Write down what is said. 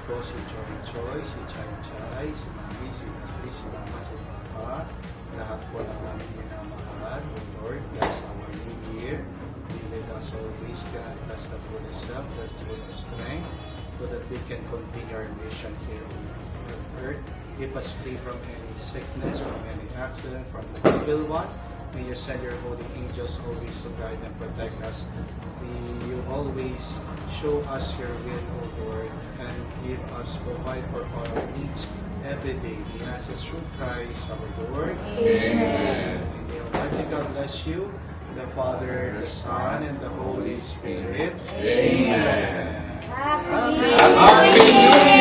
ko si Joy, si Chay, si Mami, si Daddy, si Mama, si Papa. Lahat po ng aming minamahal. O Lord, bless our new year. Be with us always, grant us the fullest health, the fullest strength, so that we can continue our mission here on earth. Keep us free from any sickness, from any accident, from the evil one. May you send your holy angels always to guide and protect us. May you always show us your will, O Lord, and give us, provide for all our needs every day. We ask this through Christ our Lord. Amen. And the Almighty God bless you, the Father, the Son, and the Holy Spirit. Amen. Happy New Year!